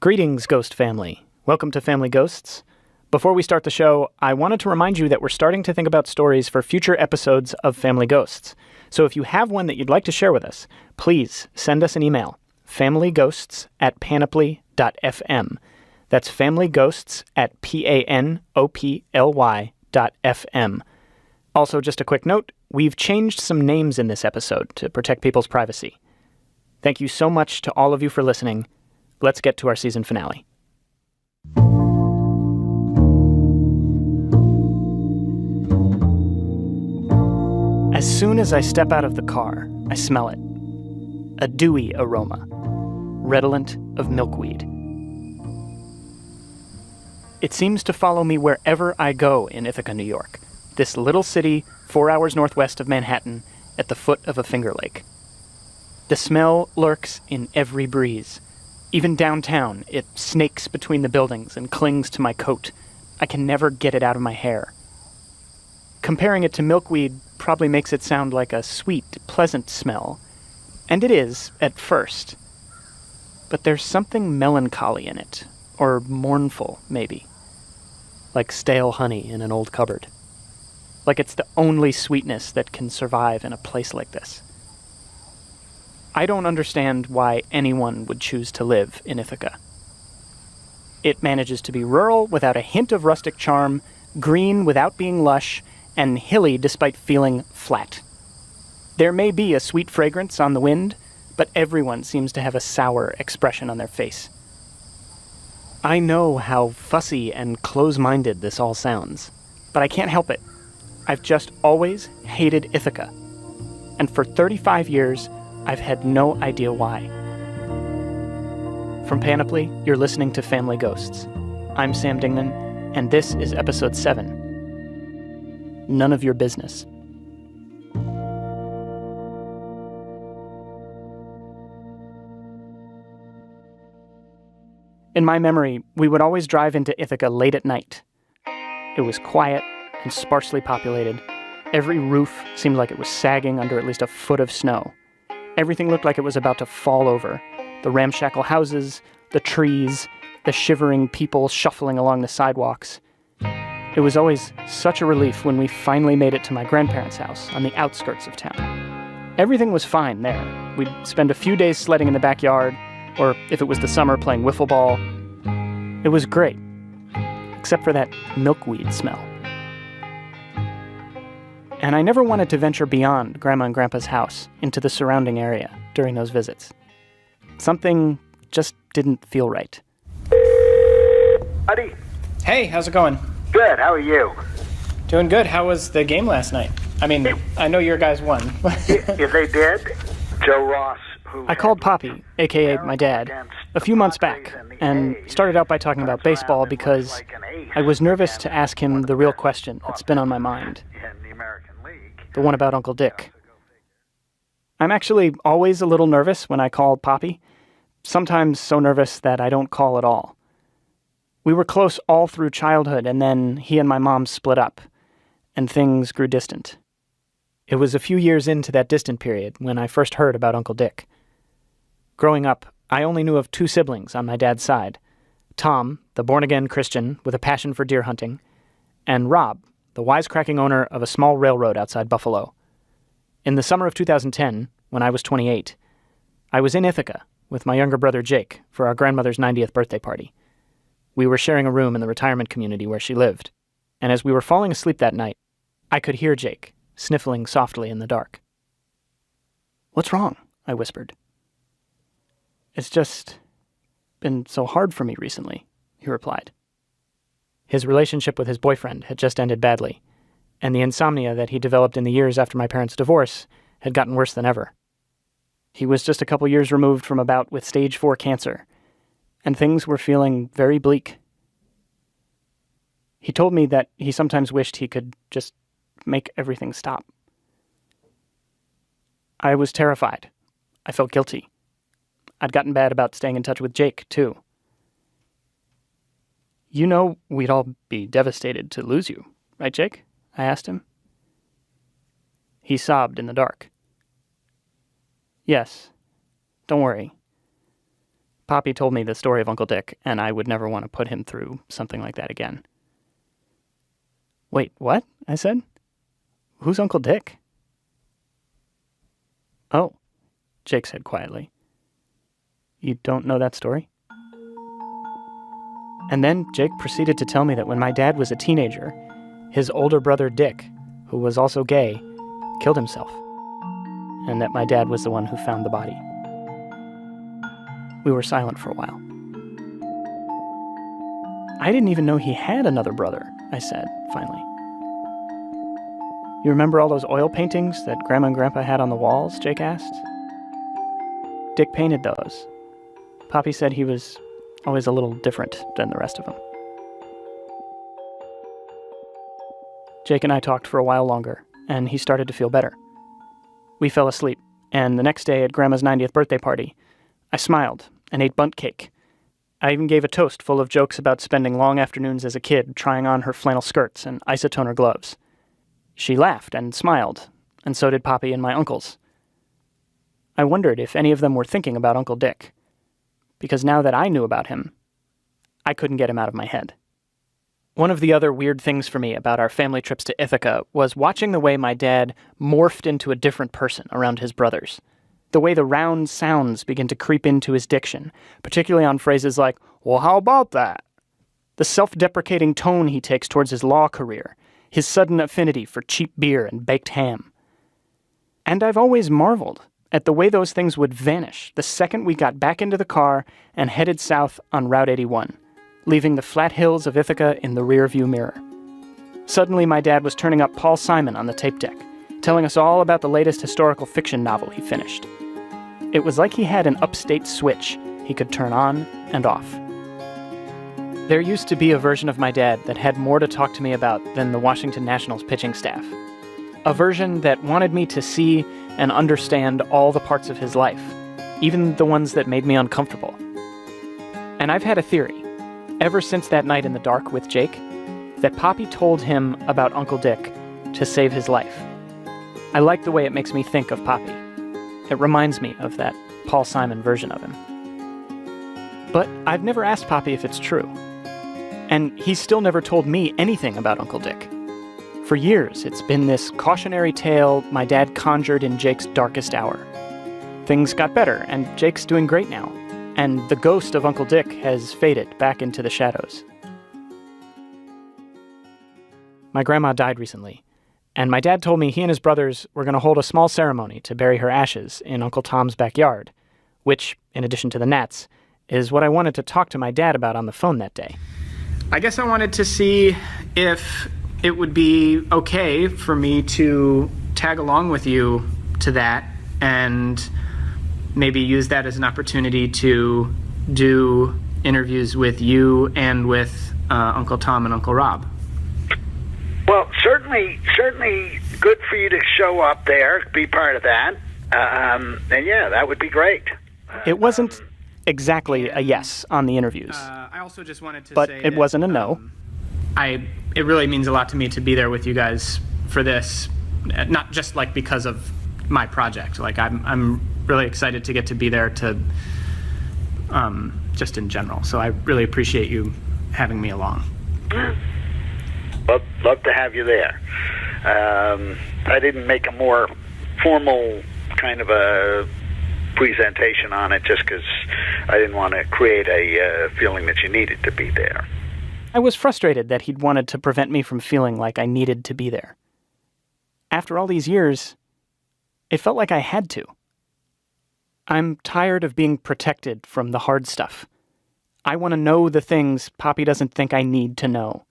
Greetings, Ghost family. Welcome to Family Ghosts. Before we start the show, I wanted to remind you that we're starting to think about stories for future episodes of Family Ghosts. So if you have one that you'd like to share with us, please send us an email, familyghosts@panoply.fm. That's familyghosts@panoply.fm. Also, just a quick note, we've changed some names in this episode to protect people's privacy. Thank you so much to all of you for listening. Let's get to our season finale. As soon as I step out of the car, I smell it. A dewy aroma, redolent of milkweed. It seems to follow me wherever I go in Ithaca, New York, this little city 4 hours northwest of Manhattan at the foot of a Finger Lake. The smell lurks in every breeze. Even downtown, it snakes between the buildings and clings to my coat. I can never get it out of my hair. Comparing it to milkweed probably makes it sound like a sweet, pleasant smell. And it is, at first. But there's something melancholy in it, or mournful, maybe. Like stale honey in an old cupboard. Like it's the only sweetness that can survive in a place like this. I don't understand why anyone would choose to live in Ithaca. It manages to be rural without a hint of rustic charm, green without being lush, and hilly despite feeling flat. There may be a sweet fragrance on the wind, but everyone seems to have a sour expression on their face. I know how fussy and close-minded this all sounds, but I can't help it. I've just always hated Ithaca, and for 35 years, I've had no idea why. From Panoply, you're listening to Family Ghosts. I'm Sam Dingman, and this is episode 7. None of your business. In my memory, we would always drive into Ithaca late at night. It was quiet and sparsely populated. Every roof seemed like it was sagging under at least a foot of snow. Everything looked like it was about to fall over. The ramshackle houses, the trees, the shivering people shuffling along the sidewalks. It was always such a relief when we finally made it to my grandparents' house on the outskirts of town. Everything was fine there. We'd spend a few days sledding in the backyard, or if it was the summer, playing wiffle ball. It was great, except for that milkweed smell. And I never wanted to venture beyond Grandma and Grandpa's house into the surrounding area during those visits. Something just didn't feel right. Buddy. Hey, how's it going? Good, how are you? Doing good. How was the game last night? I mean, I know your guys won. If they did, Joe Ross, who... I called Poppy, a.k.a. my dad, a few months back, and started out by talking about baseball because I was nervous to ask him the real question that's been on my mind. The one about Uncle Dick. I'm actually always a little nervous when I call Poppy, sometimes so nervous that I don't call at all. We were close all through childhood, and then he and my mom split up, and things grew distant. It was a few years into that distant period when I first heard about Uncle Dick. Growing up, I only knew of 2 siblings on my dad's side, Tom, the born-again Christian with a passion for deer hunting, and Rob, the wisecracking owner of a small railroad outside Buffalo. In the summer of 2010, when I was 28, I was in Ithaca with my younger brother Jake for our grandmother's 90th birthday party. We were sharing a room in the retirement community where she lived, and as we were falling asleep that night, I could hear Jake sniffling softly in the dark. "What's wrong?" I whispered. "It's just been so hard for me recently," he replied. His relationship with his boyfriend had just ended badly, and the insomnia that he developed in the years after my parents' divorce had gotten worse than ever. He was just a couple years removed from a bout with stage 4 cancer, and things were feeling very bleak. He told me that he sometimes wished he could just make everything stop. I was terrified. I felt guilty. I'd gotten bad about staying in touch with Jake, too. "You know we'd all be devastated to lose you, right, Jake?" I asked him. He sobbed in the dark. "Yes, don't worry. Poppy told me the story of Uncle Dick, and I would never want to put him through something like that again. Wait, what? I said. Who's Uncle Dick? Oh, Jake said quietly. You don't know that story? And then Jake proceeded to tell me that when my dad was a teenager, his older brother Dick, who was also gay, killed himself, and that my dad was the one who found the body. We were silent for a while. I didn't even know he had another brother, I said, finally. You remember all those oil paintings that Grandma and Grandpa had on the walls? Jake asked. Dick painted those. Poppy said he was always a little different than the rest of them. Jake and I talked for a while longer, and he started to feel better. We fell asleep, and the next day at Grandma's 90th birthday party, I smiled and ate bundt cake. I even gave a toast full of jokes about spending long afternoons as a kid trying on her flannel skirts and isotoner gloves. She laughed and smiled, and so did Poppy and my uncles. I wondered if any of them were thinking about Uncle Dick, because now that I knew about him, I couldn't get him out of my head. One of the other weird things for me about our family trips to Ithaca was watching the way my dad morphed into a different person around his brothers. The way the round sounds begin to creep into his diction, particularly on phrases like, well, how about that? The self-deprecating tone he takes towards his law career, his sudden affinity for cheap beer and baked ham. And I've always marveled at the way those things would vanish the second we got back into the car and headed south on Route 81, leaving the flat hills of Ithaca in the rearview mirror. Suddenly my dad was turning up Paul Simon on the tape deck, telling us all about the latest historical fiction novel he finished. It was like he had an upstate switch he could turn on and off. There used to be a version of my dad that had more to talk to me about than the Washington Nationals pitching staff. A version that wanted me to see and understand all the parts of his life, even the ones that made me uncomfortable. And I've had a theory, ever since that night in the dark with Jake, that Poppy told him about Uncle Dick to save his life. I like the way it makes me think of Poppy. It reminds me of that Paul Simon version of him. But I've never asked Poppy if it's true. And he's still never told me anything about Uncle Dick. For years, it's been this cautionary tale my dad conjured in Jake's darkest hour. Things got better, and Jake's doing great now. And the ghost of Uncle Dick has faded back into the shadows. My grandma died recently, and my dad told me he and his brothers were going to hold a small ceremony to bury her ashes in Uncle Tom's backyard, which, in addition to the Nats, is what I wanted to talk to my dad about on the phone that day. I guess I wanted to see if it would be okay for me to tag along with you to that and maybe use that as an opportunity to do interviews with you and with Uncle Tom and Uncle Rob. Well, certainly good for you to show up there, be part of that. And yeah, that would be great. It wasn't exactly a yes on the interviews. I also just wanted to but say it wasn't a no. It really means a lot to me to be there with you guys for this, not just like because of my project. Like I'm really excited to get to be there to just in general. So I really appreciate you having me along. Love to have you there. I didn't make a more formal kind of a presentation on it just because I didn't want to create a feeling that you needed to be there. I was frustrated that he'd wanted to prevent me from feeling like I needed to be there. After all these years, it felt like I had to. I'm tired of being protected from the hard stuff. I want to know the things Poppy doesn't think I need to know,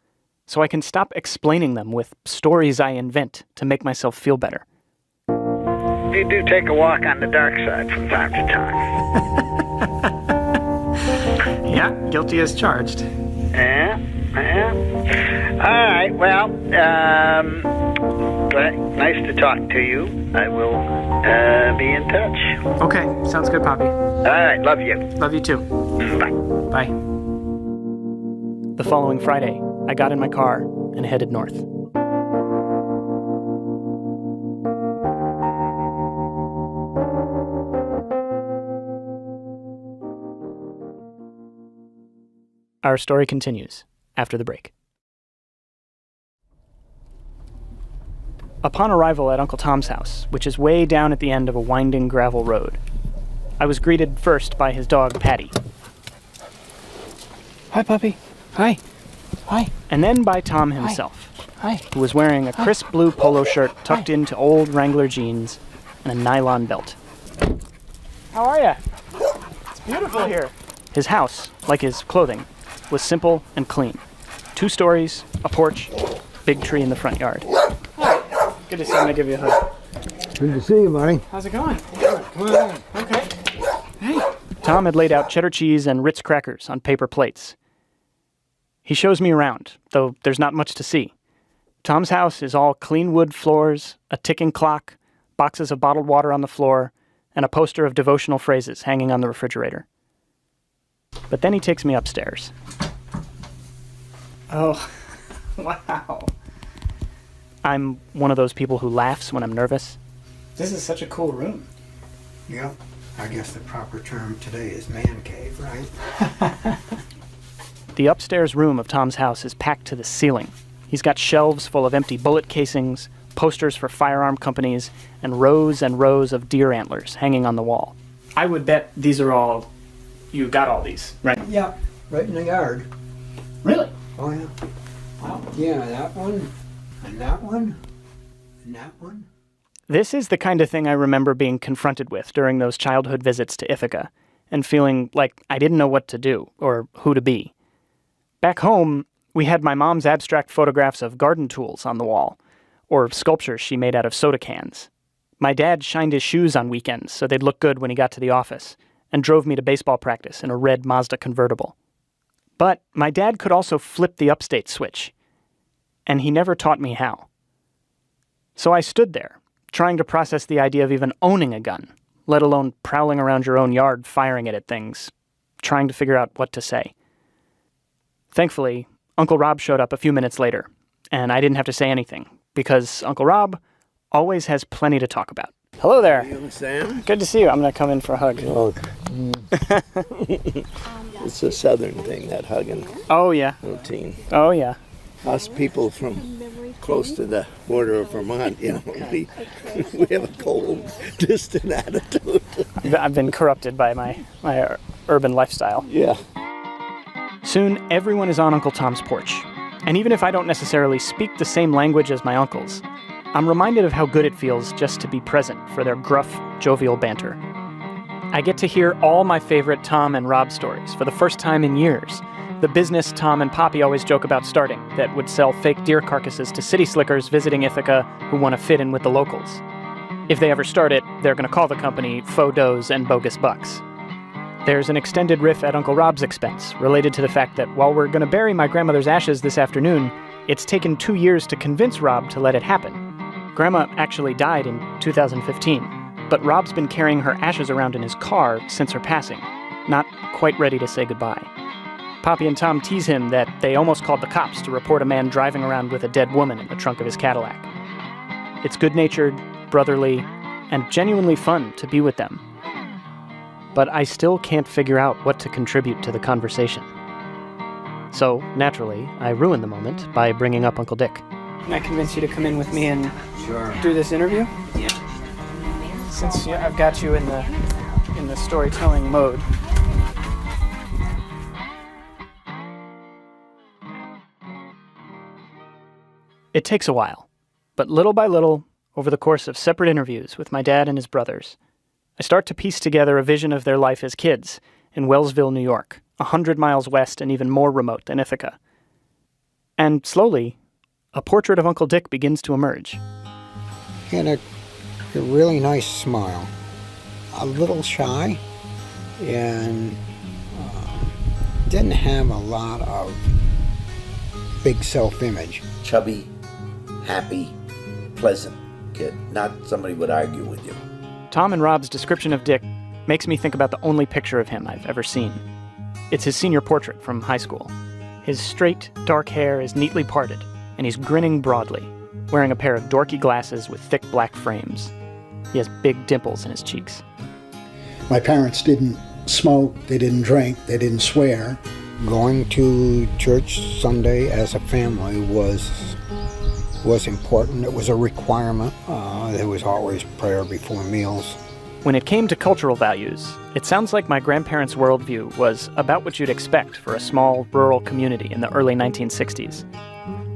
so I can stop explaining them with stories I invent to make myself feel better. You do take a walk on the dark side from time to time. Yeah, guilty as charged. Yeah. All right, well, nice to talk to you. I will be in touch. Okay, sounds good, Poppy. All right, love you. Love you too. Bye. Bye. The following Friday, I got in my car and headed north. Our story continues after the break. Upon arrival at Uncle Tom's house, which is way down at the end of a winding gravel road, I was greeted first by his dog, Patty. Hi, puppy. Hi. Hi. And then by Tom himself, Hi. who was wearing a crisp blue polo shirt tucked into old Wrangler jeans and a nylon belt. How are ya? It's beautiful here. His house, like his clothing, was simple and clean. 2 stories, a porch, big tree in the front yard. Good to see you. I'm going to give you a hug. Good to see you, buddy. How's it going? Come on in. Okay. Hey. Tom had laid out cheddar cheese and Ritz crackers on paper plates. He shows me around, though there's not much to see. Tom's house is all clean wood floors, a ticking clock, boxes of bottled water on the floor, and a poster of devotional phrases hanging on the refrigerator. But then he takes me upstairs. Oh, wow. I'm one of those people who laughs when I'm nervous. This is such a cool room. Yeah, I guess the proper term today is man cave, right? The upstairs room of Tom's house is packed to the ceiling. He's got shelves full of empty bullet casings, posters for firearm companies, and rows of deer antlers hanging on the wall. I would bet these are all... You got all these, right? Yeah, right in the yard. Really? Oh, yeah. Wow. Yeah, that one, and that one, and that one. This is the kind of thing I remember being confronted with during those childhood visits to Ithaca, and feeling like I didn't know what to do, or who to be. Back home, we had my mom's abstract photographs of garden tools on the wall, or sculptures she made out of soda cans. My dad shined his shoes on weekends so they'd look good when he got to the office, and drove me to baseball practice in a red Mazda convertible. But my dad could also flip the upstate switch, and he never taught me how. So I stood there, trying to process the idea of even owning a gun, let alone prowling around your own yard firing it at things, trying to figure out what to say. Thankfully, Uncle Rob showed up a few minutes later, and I didn't have to say anything, because Uncle Rob always has plenty to talk about. Hello there. You, Sam? Good to see you. I'm going to come in for a hug. Oh, it's a southern thing, that hugging Oh, yeah. routine. Oh, yeah. Us people from close to the border of Vermont, we have a cold, distant attitude. I've been corrupted by my urban lifestyle. Yeah. Soon, everyone is on Uncle Tom's porch. And even if I don't necessarily speak the same language as my uncles, I'm reminded of how good it feels just to be present for their gruff, jovial banter. I get to hear all my favorite Tom and Rob stories for the first time in years. The business Tom and Poppy always joke about starting that would sell fake deer carcasses to city slickers visiting Ithaca who want to fit in with the locals. If they ever start it, they're going to call the company Faux Does and Bogus Bucks. There's an extended riff at Uncle Rob's expense related to the fact that while we're going to bury my grandmother's ashes this afternoon, it's taken 2 years to convince Rob to let it happen. Grandma actually died in 2015, but Rob's been carrying her ashes around in his car since her passing, not quite ready to say goodbye. Poppy and Tom tease him that they almost called the cops to report a man driving around with a dead woman in the trunk of his Cadillac. It's good-natured, brotherly, and genuinely fun to be with them. But I still can't figure out what to contribute to the conversation. So, naturally, I ruin the moment by bringing up Uncle Dick. Can I convince you to come in with me and do this interview? Yeah. Since I've got you in the storytelling mode. It takes a while, but little by little, over the course of separate interviews with my dad and his brothers, I start to piece together a vision of their life as kids in Wellsville, New York, 100 miles west and even more remote than Ithaca. And slowly, a portrait of Uncle Dick begins to emerge. He had a really nice smile, a little shy, and didn't have a lot of big self-image. Chubby, happy, pleasant kid. Not somebody would argue with you. Tom and Rob's description of Dick makes me think about the only picture of him I've ever seen. It's his senior portrait from high school. His straight, dark hair is neatly parted, and he's grinning broadly, wearing a pair of dorky glasses with thick black frames. He has big dimples in his cheeks. My parents didn't smoke, they didn't drink, they didn't swear, Going to church Sunday as a family was important. It was a requirement. There was always prayer before meals. When it came to cultural values, it sounds like my grandparents' worldview was about what you'd expect for a small rural community in the early 1960s.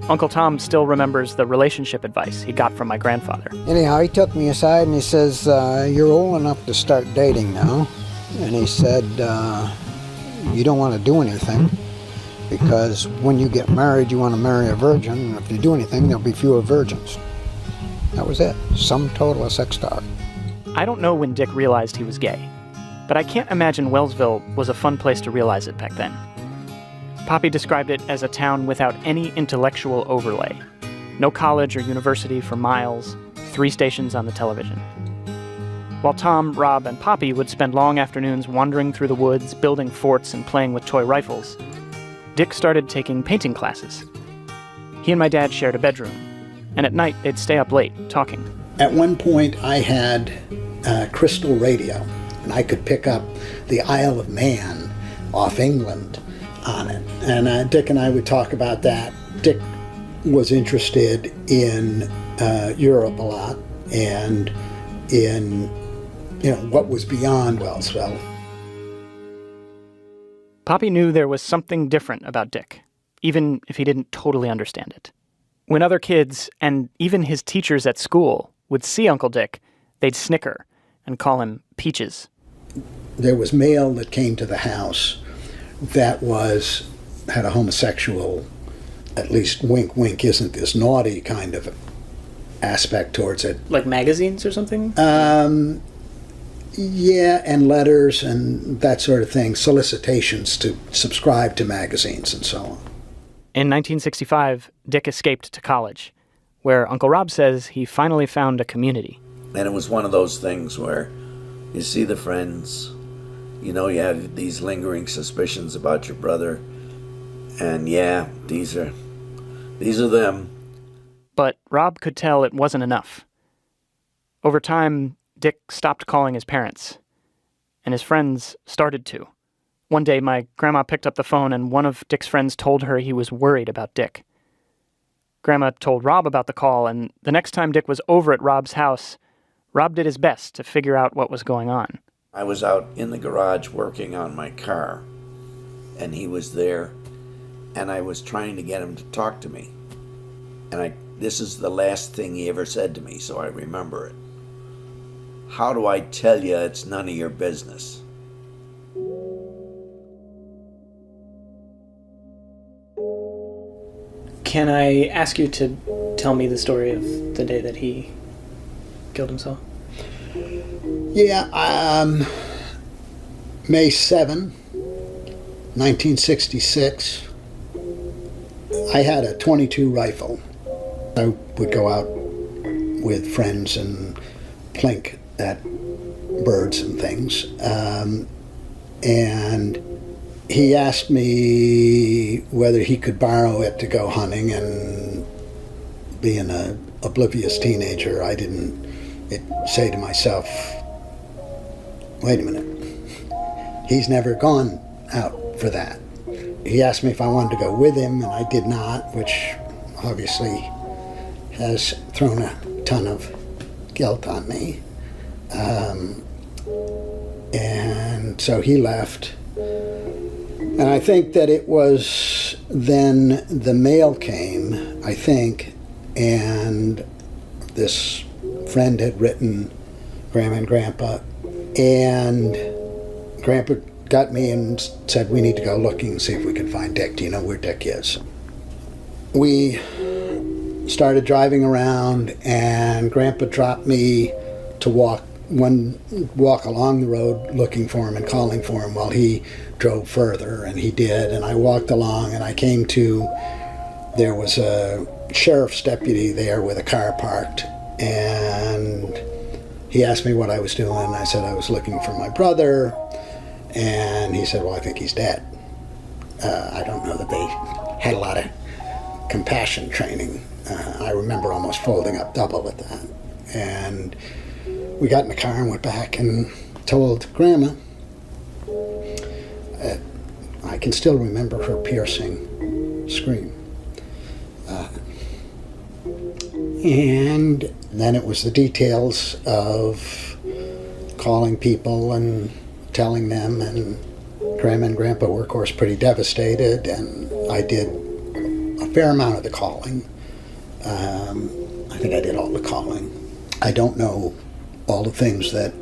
Uncle Tom still remembers the relationship advice he got from my grandfather. Anyhow, he took me aside and he says, you're old enough to start dating now. And he said, you don't want to do anything because when you get married, you want to marry a virgin. And if you do anything, there'll be fewer virgins. That was it. Sum total of sex talk. I don't know when Dick realized he was gay, but I can't imagine Wellsville was a fun place to realize it back then. Poppy described it as a town without any intellectual overlay. No college or university for miles, 3 stations on the television. While Tom, Rob, and Poppy would spend long afternoons wandering through the woods, building forts, and playing with toy rifles, Dick started taking painting classes. He and my dad shared a bedroom, and at night they'd stay up late talking. At one point I had a crystal radio, and I could pick up the Isle of Man off England on it. And Dick and I would talk about that. Dick was interested in Europe a lot and in what was beyond Wellsville. Poppy knew there was something different about Dick, even if he didn't totally understand it. When other kids, and even his teachers at school, would see Uncle Dick, they'd snicker and call him Peaches. There was mail that came to the house that had a homosexual, at least wink wink, isn't this naughty kind of aspect towards it. Like magazines or something? Yeah, and letters and that sort of thing, solicitations to subscribe to magazines and so on. In 1965, Dick escaped to college, where Uncle Rob says he finally found a community. And it was one of those things where you see the friends, you have these lingering suspicions about your brother, and yeah, these are them. But Rob could tell it wasn't enough. Over time, Dick stopped calling his parents, and his friends started to. One day, my grandma picked up the phone, and one of Dick's friends told her he was worried about Dick. Grandma told Rob about the call, and the next time Dick was over at Rob's house, Rob did his best to figure out what was going on. I was out in the garage working on my car, and he was there, and I was trying to get him to talk to me. And this is the last thing he ever said to me, so I remember it. How do I tell you it's none of your business? Can I ask you to tell me the story of the day that he killed himself? Yeah, May 7, 1966, I had a .22 rifle. I would go out with friends and plink at birds and things. And he asked me whether he could borrow it to go hunting, and being an oblivious teenager, I didn't say to myself, wait a minute, he's never gone out for that. He asked me if I wanted to go with him, and I did not, which obviously has thrown a ton of guilt on me. And so he left. And I think that it was then the mail came, I think, and this friend had written Grandma and Grandpa, and Grandpa got me and said, we need to go looking and see if we can find Dick. Do you know where Dick is? We started driving around, and Grandpa dropped me to walk along the road looking for him and calling for him while he drove further, and he did. And I walked along, and I came to, there was a sheriff's deputy there with a car parked, and he asked me what I was doing, and I said I was looking for my brother, and he said, well, I think he's dead. I don't know that they had a lot of compassion training. I remember almost folding up double at that. And we got in the car and went back and told Grandma. I can still remember her piercing scream. And then it was the details of calling people and telling them, and Grandma and Grandpa were, of course, pretty devastated, and I did a fair amount of the calling. I think I did all the calling. I don't know all the things that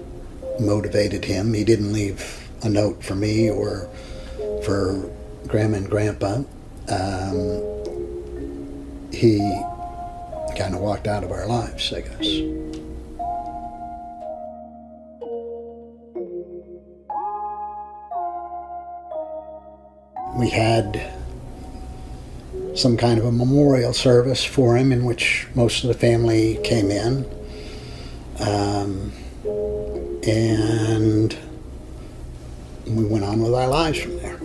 motivated him. He didn't leave a note for me or for Grandma and Grandpa. He kind of walked out of our lives, I guess. We had some kind of a memorial service for him in which most of the family came in. And we went on with our lives from there.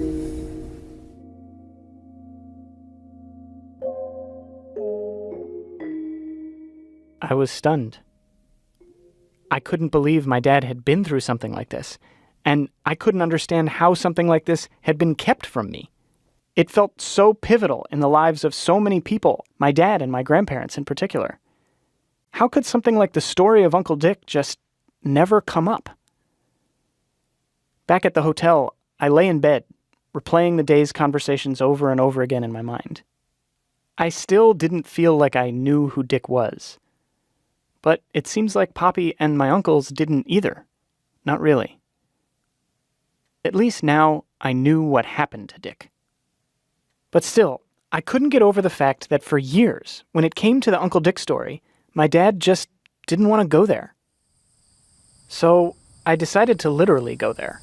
I was stunned. I couldn't believe my dad had been through something like this, and I couldn't understand how something like this had been kept from me. It felt so pivotal in the lives of so many people, my dad and my grandparents in particular. How could something like the story of Uncle Dick just never come up? Back at the hotel, I lay in bed, replaying the day's conversations over and over again in my mind. I still didn't feel like I knew who Dick was. But it seems like Poppy and my uncles didn't either. Not really. At least now I knew what happened to Dick. But still, I couldn't get over the fact that for years, when it came to the Uncle Dick story, my dad just didn't want to go there. So I decided to literally go there.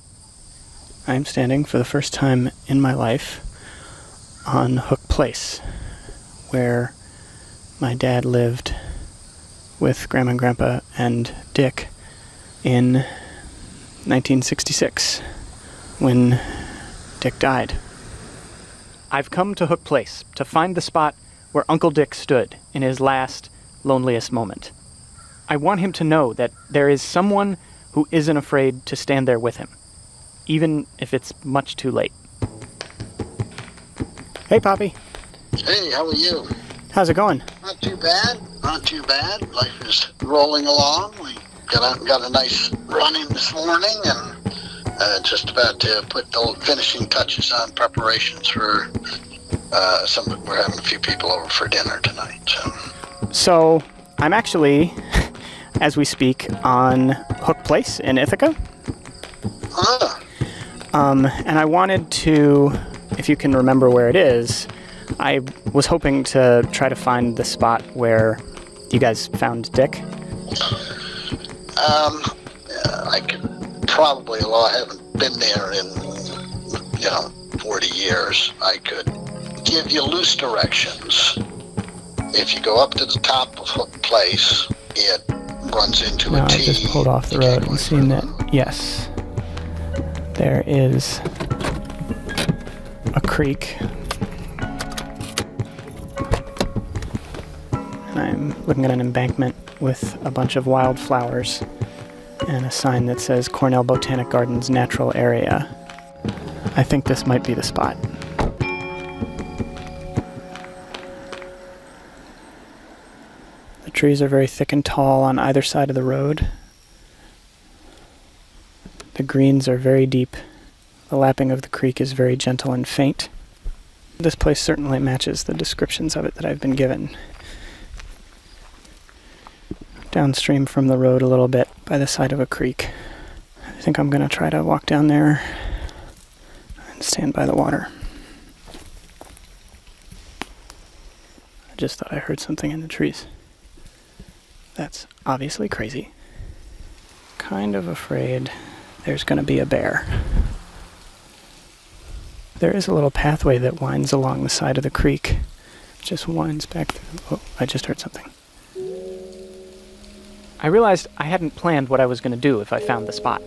I'm standing for the first time in my life on Hook Place, where my dad lived with Grandma and Grandpa and Dick in 1966, when Dick died. I've come to Hook Place to find the spot where Uncle Dick stood in his last, loneliest moment. I want him to know that there is someone who isn't afraid to stand there with him, even if it's much too late. Hey, Poppy. Hey, how are you? How's it going? Not too bad. Not too bad. Life is rolling along. We got a nice run in this morning, and just about to put the finishing touches on preparations for we're having a few people over for dinner tonight. So I'm actually, as we speak, on Hook Place in Ithaca. And I wanted to, if you can remember where it is, I was hoping to try to find the spot where you guys found Dick. I could probably, although I haven't been there in, 40 years, I could give you loose directions. If you go up to the top of Hook Place, it runs into a T. I just pulled off the road and seen that, yes, there is a creek. And I'm looking at an embankment with a bunch of wildflowers and a sign that says Cornell Botanic Gardens Natural Area. I think this might be the spot. The trees are very thick and tall on either side of the road. The greens are very deep. The lapping of the creek is very gentle and faint. This place certainly matches the descriptions of it that I've been given. Downstream from the road a little bit by the side of a creek. I think I'm going to try to walk down there and stand by the water. I just thought I heard something in the trees. That's obviously crazy. Kind of afraid there's going to be a bear. There is a little pathway that winds along the side of the creek. It just winds back through. Oh, I just heard something. I realized I hadn't planned what I was going to do if I found the spot.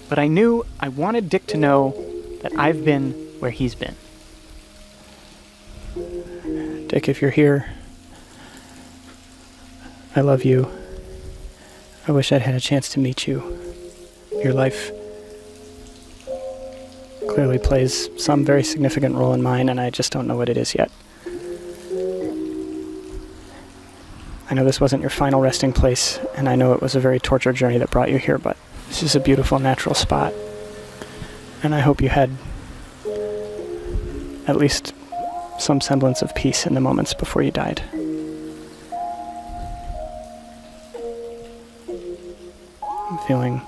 But I knew I wanted Dick to know that I've been where he's been. Dick, if you're here, I love you. I wish I'd had a chance to meet you. Your life clearly plays some very significant role in mine, and I just don't know what it is yet. I know this wasn't your final resting place, and I know it was a very tortured journey that brought you here, but this is a beautiful natural spot. And I hope you had at least some semblance of peace in the moments before you died. I'm feeling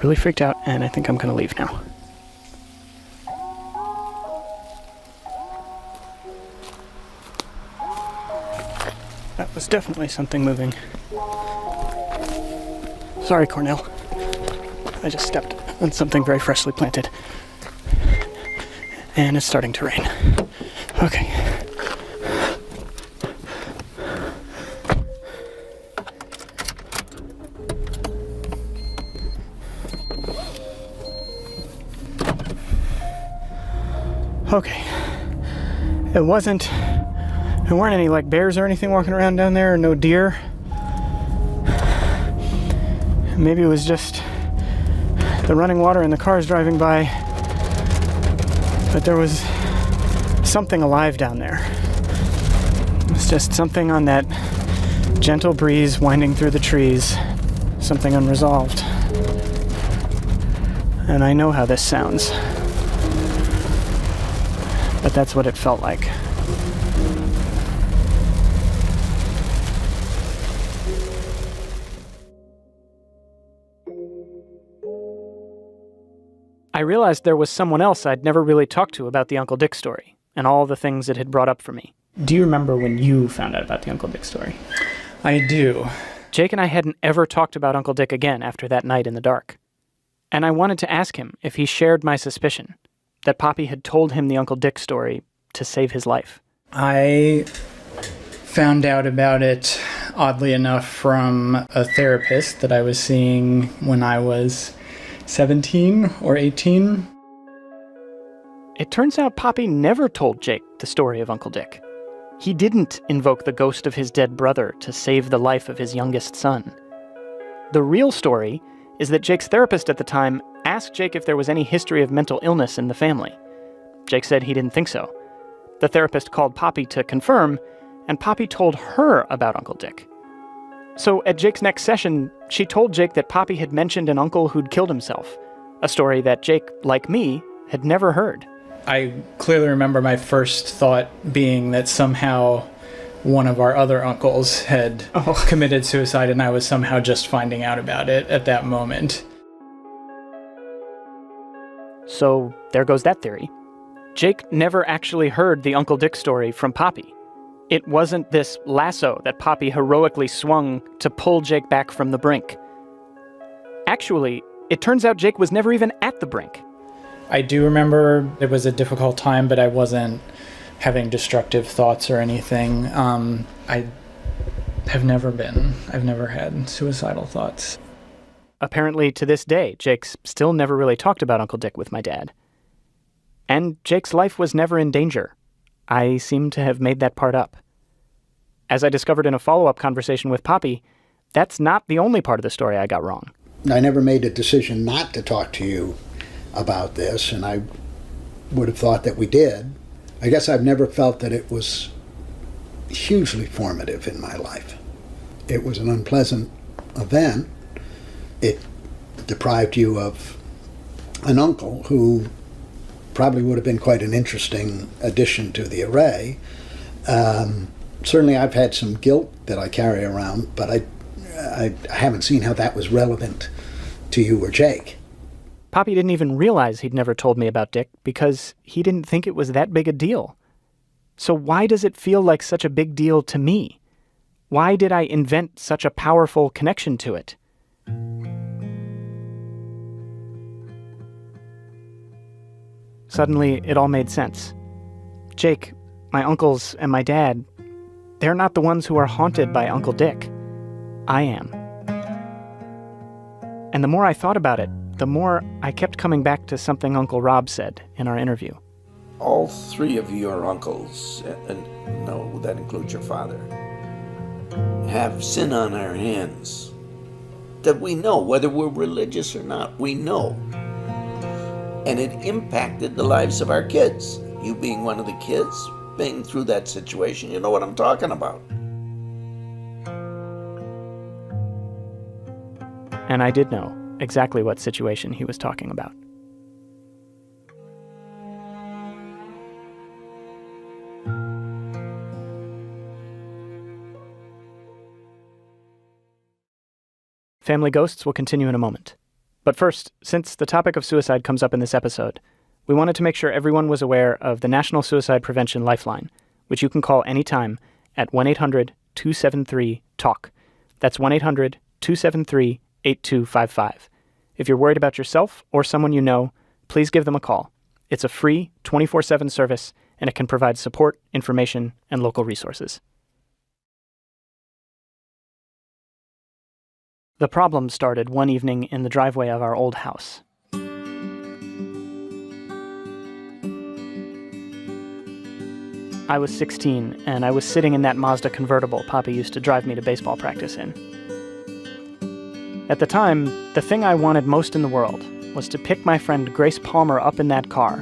really freaked out, and I think I'm going to leave now. That was definitely something moving. Sorry, Cornell. I just stepped on something very freshly planted. And it's starting to rain. Okay. Okay. There weren't any like bears or anything walking around down there, or no deer. Maybe it was just the running water and the cars driving by. But there was something alive down there. It was just something on that gentle breeze winding through the trees. Something unresolved. And I know how this sounds. But that's what it felt like. I realized there was someone else I'd never really talked to about the Uncle Dick story, and all the things it had brought up for me. Do you remember when you found out about the Uncle Dick story? I do. Jake and I hadn't ever talked about Uncle Dick again after that night in the dark. And I wanted to ask him if he shared my suspicion that Poppy had told him the Uncle Dick story to save his life. I found out about it, oddly enough, from a therapist that I was seeing when I was 17 or 18. It turns out Poppy never told Jake the story of Uncle Dick. He didn't invoke the ghost of his dead brother to save the life of his youngest son. The real story is that Jake's therapist at the time asked Jake if there was any history of mental illness in the family. Jake said he didn't think so. The therapist called Poppy to confirm, and Poppy told her about Uncle Dick. So at Jake's next session, she told Jake that Poppy had mentioned an uncle who'd killed himself, a story that Jake, like me, had never heard. I clearly remember my first thought being that somehow one of our other uncles had committed suicide, and I was somehow just finding out about it at that moment. So there goes that theory. Jake never actually heard the Uncle Dick story from Poppy. It wasn't this lasso that Poppy heroically swung to pull Jake back from the brink. Actually, it turns out Jake was never even at the brink. I do remember it was a difficult time, but I wasn't having destructive thoughts or anything. I've never had suicidal thoughts. Apparently, to this day, Jake's still never really talked about Uncle Dick with my dad. And Jake's life was never in danger. I seem to have made that part up. As I discovered in a follow-up conversation with Poppy, that's not the only part of the story I got wrong. I never made a decision not to talk to you about this, and I would have thought that we did. I guess I've never felt that it was hugely formative in my life. It was an unpleasant event. It deprived you of an uncle who probably would have been quite an interesting addition to the array. Certainly I've had some guilt that I carry around, but I haven't seen how that was relevant to you or Jake. Poppy didn't even realize he'd never told me about Dick because he didn't think it was that big a deal. So why does it feel like such a big deal to me? Why did I invent such a powerful connection to it? Suddenly, it all made sense. Jake, my uncles, and my dad, they're not the ones who are haunted by Uncle Dick. I am. And the more I thought about it, the more I kept coming back to something Uncle Rob said in our interview. All three of your uncles, and no, that includes your father, have sin on our hands that we know, whether we're religious or not, we know. And it impacted the lives of our kids. You being one of the kids, being through that situation, you know what I'm talking about. And I did know exactly what situation he was talking about. Family Ghosts will continue in a moment. But first, since the topic of suicide comes up in this episode, we wanted to make sure everyone was aware of the National Suicide Prevention Lifeline, which you can call anytime at 1-800-273-TALK. That's 1-800-273-8255. If you're worried about yourself or someone you know, please give them a call. It's a free 24/7 service, and it can provide support, information, and local resources. The problem started one evening in the driveway of our old house. I was 16, and I was sitting in that Mazda convertible Papa used to drive me to baseball practice in. At the time, the thing I wanted most in the world was to pick my friend Grace Palmer up in that car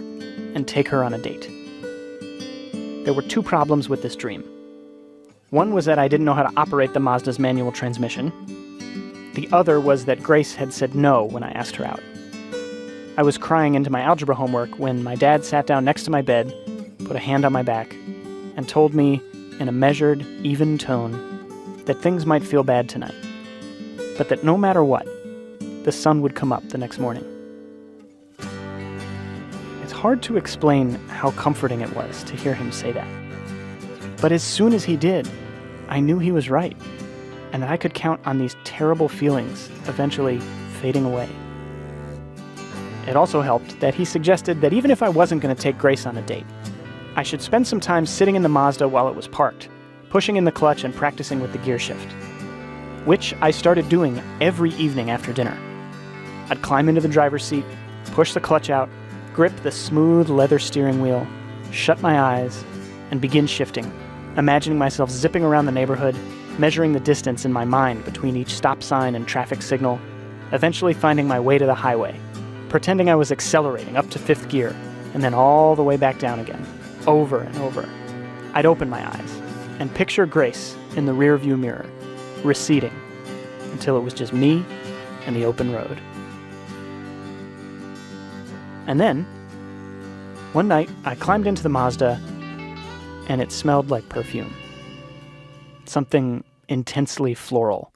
and take her on a date. There were two problems with this dream. One was that I didn't know how to operate the Mazda's manual transmission. The other was that Grace had said no when I asked her out. I was crying into my algebra homework when my dad sat down next to my bed, put a hand on my back, and told me in a measured, even tone that things might feel bad tonight, but that no matter what, the sun would come up the next morning. It's hard to explain how comforting it was to hear him say that. But as soon as he did, I knew he was right, and that I could count on these terrible feelings eventually fading away. It also helped that he suggested that even if I wasn't going to take Grace on a date, I should spend some time sitting in the Mazda while it was parked, pushing in the clutch and practicing with the gear shift, which I started doing every evening after dinner. I'd climb into the driver's seat, push the clutch out, grip the smooth leather steering wheel, shut my eyes, and begin shifting, imagining myself zipping around the neighborhood, measuring the distance in my mind between each stop sign and traffic signal, eventually finding my way to the highway, pretending I was accelerating up to 5th gear, and then all the way back down again, over and over. I'd open my eyes and picture Grace in the rearview mirror, receding, until it was just me and the open road. And then, one night, I climbed into the Mazda, and it smelled like perfume. Something intensely floral.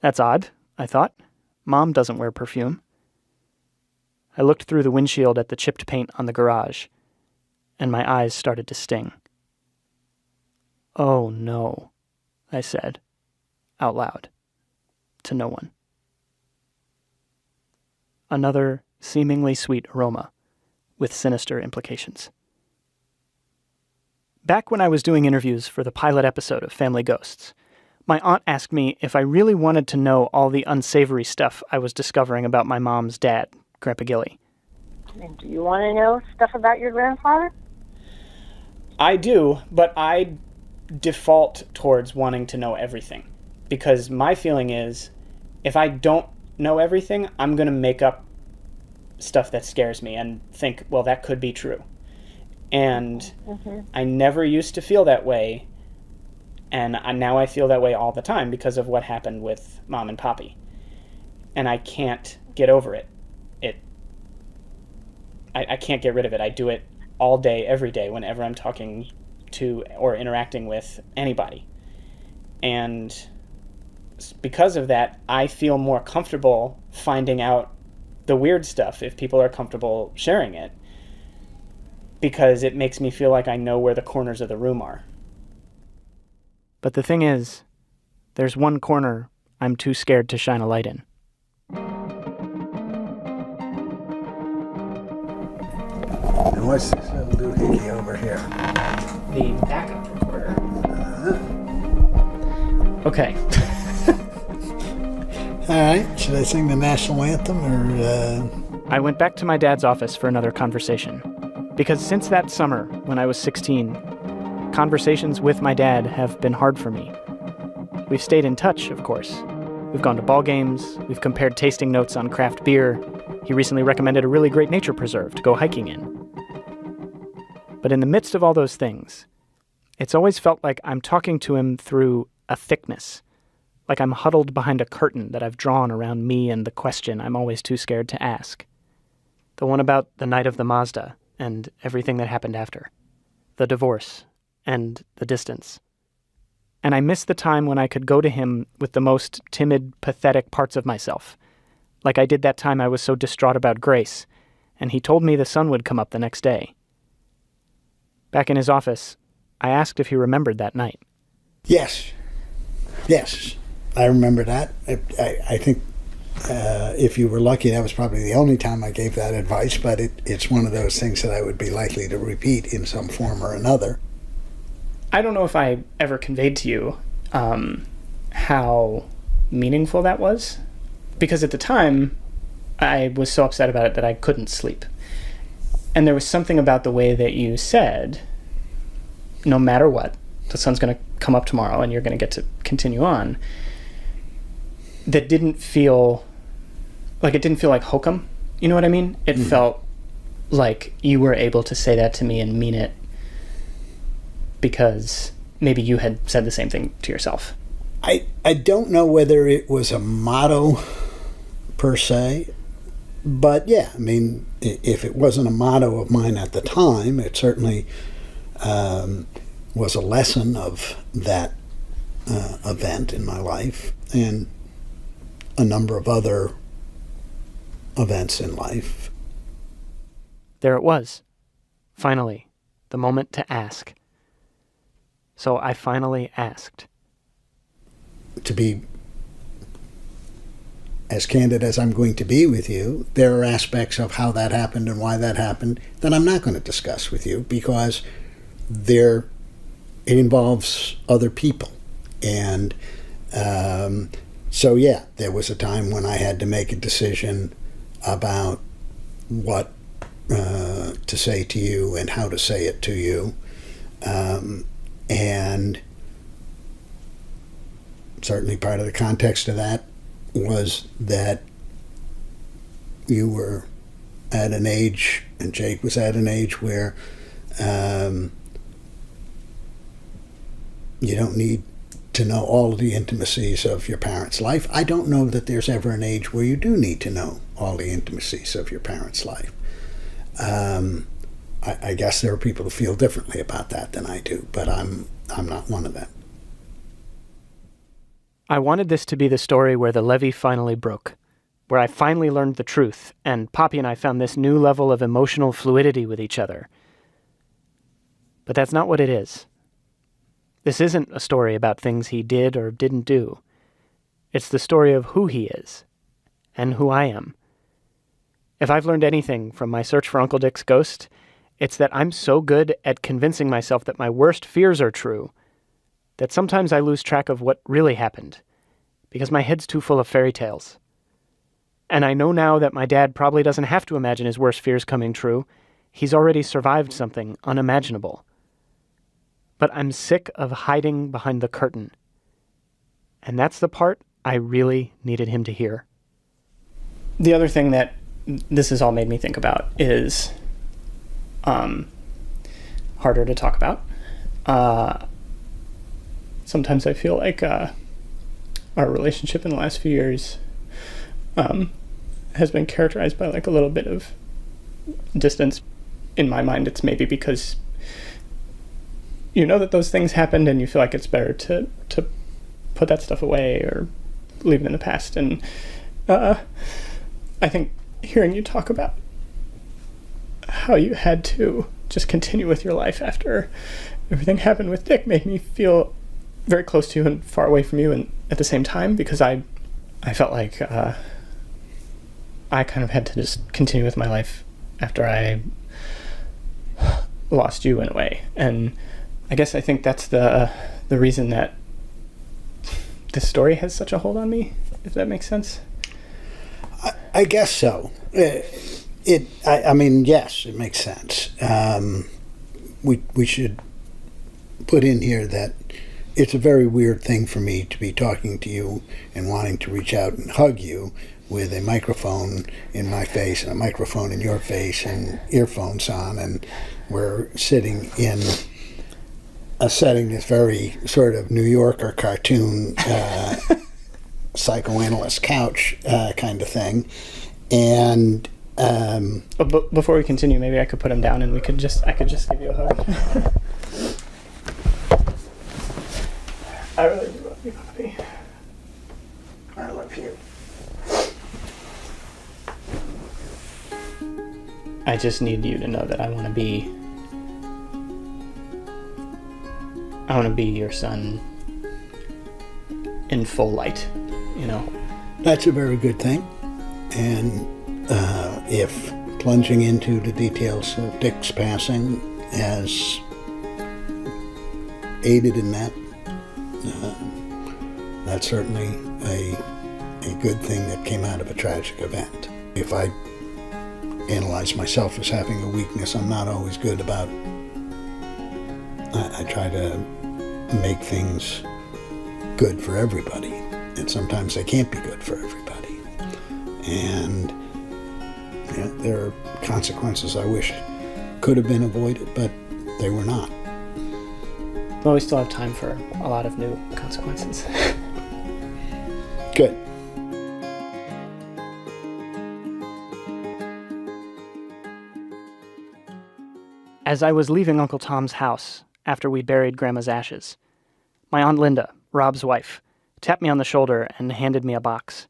That's odd, I thought. Mom doesn't wear perfume. I looked through the windshield at the chipped paint on the garage, and my eyes started to sting. "Oh no," I said, out loud, to no one. Another seemingly sweet aroma, with sinister implications. Back when I was doing interviews for the pilot episode of Family Ghosts, my aunt asked me if I really wanted to know all the unsavory stuff I was discovering about my mom's dad, Grandpa Gilly. And do you want to know stuff about your grandfather? I do, but I default towards wanting to know everything. Because my feeling is, if I don't know everything, I'm going to make up stuff that scares me and think, well, that could be true. And I never used to feel that way, and now I feel that way all the time because of what happened with Mom and Poppy. And I can't get over it. I can't get rid of it. I do it all day, every day, whenever I'm talking to or interacting with anybody. And because of that, I feel more comfortable finding out the weird stuff if people are comfortable sharing it, because it makes me feel like I know where the corners of the room are. But the thing is, there's one corner I'm too scared to shine a light in. And what's this little doohickey over here? The backup recorder. Okay. All right, should I sing the national anthem or... I went back to my dad's office for another conversation. Because since that summer, when I was 16, conversations with my dad have been hard for me. We've stayed in touch, of course. We've gone to ball games, we've compared tasting notes on craft beer, He recently recommended a really great nature preserve to go hiking in. But in the midst of all those things, it's always felt like I'm talking to him through a thickness, like I'm huddled behind a curtain that I've drawn around me and the question I'm always too scared to ask. The one about the night of the Mazda and everything that happened after. The divorce and the distance. And I miss the time when I could go to him with the most timid, pathetic parts of myself, like I did that time I was so distraught about Grace, and he told me the sun would come up the next day. Back in his office, I asked if he remembered that night. Yes, I remember that. I think if you were lucky, that was probably the only time I gave that advice, but it's one of those things that I would be likely to repeat in some form or another. I don't know if I ever conveyed to you how meaningful that was, because at the time, I was so upset about it that I couldn't sleep. And there was something about the way that you said, no matter what, the sun's going to come up tomorrow and you're going to get to continue on, that didn't feel like hokum. You know what I mean? It felt like you were able to say that to me and mean it because maybe you had said the same thing to yourself. I don't know whether it was a motto per se, but yeah, I mean, if it wasn't a motto of mine at the time, it certainly was a lesson of that event in my life and a number of other events in life. There it was. Finally, the moment to ask. So I finally asked. To be as candid as I'm going to be with you, there are aspects of how that happened and why that happened that I'm not going to discuss with you because it involves other people. And so, yeah, there was a time when I had to make a decision about what to say to you and how to say it to you. And certainly part of the context of that was that you were at an age, and Jake was at an age where you don't need to know all of the intimacies of your parents' life. I don't know that there's ever an age where you do need to know all the intimacies of your parents' life. I guess there are people who feel differently about that than I do, but I'm not one of them. I wanted this to be the story where the levee finally broke, where I finally learned the truth, and Poppy and I found this new level of emotional fluidity with each other. But that's not what it is. This isn't a story about things he did or didn't do. It's the story of who he is, and who I am. If I've learned anything from my search for Uncle Dick's ghost, it's that I'm so good at convincing myself that my worst fears are true that sometimes I lose track of what really happened, because my head's too full of fairy tales. And I know now that my dad probably doesn't have to imagine his worst fears coming true. He's already survived something unimaginable. But I'm sick of hiding behind the curtain. And that's the part I really needed him to hear. The other thing that this has all made me think about is harder to talk about. Sometimes I feel like our relationship in the last few years has been characterized by like a little bit of distance. In my mind, it's maybe because you know that those things happened and you feel like it's better to put that stuff away or leave it in the past. And I think hearing you talk about how you had to just continue with your life after everything happened with Dick made me feel very close to you and far away from you, and at the same time, because I felt like I kind of had to just continue with my life after I lost you in a way. And I guess I think that's the reason that this story has such a hold on me, if that makes sense. I guess so. I mean, yes, it makes sense. We should put in here that it's a very weird thing for me to be talking to you and wanting to reach out and hug you with a microphone in my face and a microphone in your face and earphones on, and we're sitting in a setting that's very sort of New Yorker cartoon psychoanalyst couch kind of thing. And before we continue, maybe I could put him down and I could just give you a hug. I really do love you, puppy. I love you. I just need you to know that I want to be your son in full light, you know. That's a very good thing. And if plunging into the details of Dick's passing has aided in that, that's certainly a good thing that came out of a tragic event. If I analyze myself as having a weakness, I'm not always good about, I try to make things good for everybody, and sometimes they can't be good for everybody. And there are consequences I wish could have been avoided, but they were not. Well, we still have time for a lot of new consequences. Good. As I was leaving Uncle Tom's house after we buried Grandma's ashes, my Aunt Linda, Rob's wife, tapped me on the shoulder and handed me a box.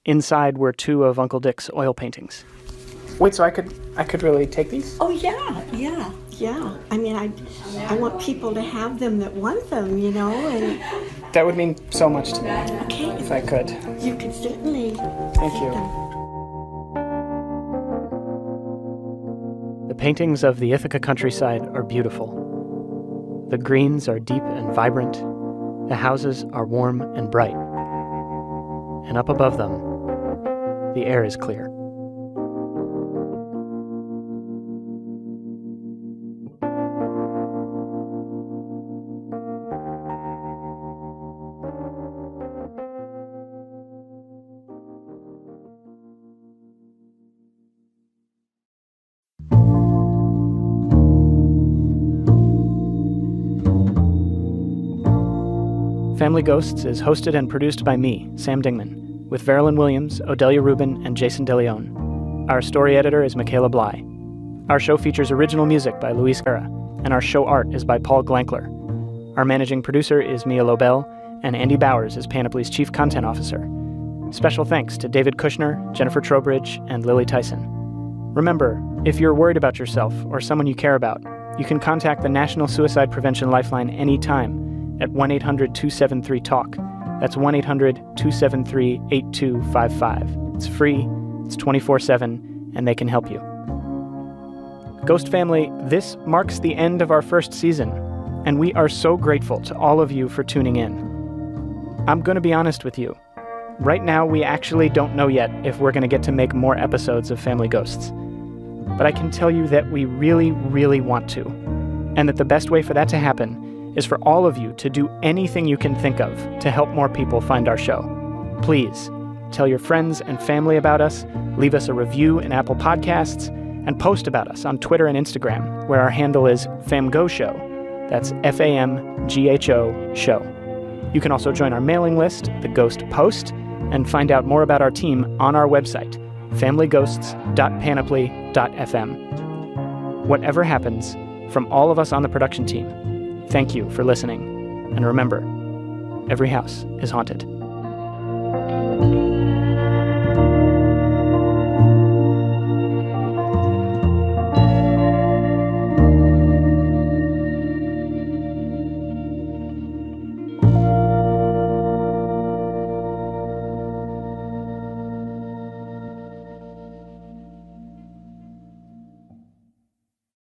Inside were 2 of Uncle Dick's oil paintings. Wait, so I could really take these? Oh yeah. I mean, I want people to have them that want them, you know, and That would mean so much to me. okay, If I could. you can certainly Thank take you. them. The paintings of the Ithaca countryside are beautiful. The greens are deep and vibrant. The houses are warm and bright. And up above them, the air is clear. Family Ghosts is hosted and produced by me, Sam Dingman, with Verilyn Williams, Odelia Rubin, and Jason DeLeon. Our story editor is Michaela Bly. Our show features original music by Luis Guerra, and our show art is by Paul Glankler. Our managing producer is Mia Lobel, and Andy Bowers is Panoply's Chief Content Officer. Special thanks to David Kushner, Jennifer Trowbridge, and Lily Tyson. Remember, if you're worried about yourself or someone you care about, you can contact the National Suicide Prevention Lifeline anytime at 1-800-273-TALK. That's 1-800-273-8255. It's free, it's 24/7, and they can help you. Ghost Family, this marks the end of our first season, and we are so grateful to all of you for tuning in. I'm going to be honest with you. Right now, we actually don't know yet if we're going to get to make more episodes of Family Ghosts. But I can tell you that we really, really want to, and that the best way for that to happen is for all of you to do anything you can think of to help more people find our show. Please, tell your friends and family about us, leave us a review in Apple Podcasts, and post about us on Twitter and Instagram, where our handle is FamGoShow. That's FAMGHO Show. You can also join our mailing list, The Ghost Post, and find out more about our team on our website, familyghosts.panoply.fm. Whatever happens, from all of us on the production team, thank you for listening. And remember, every house is haunted.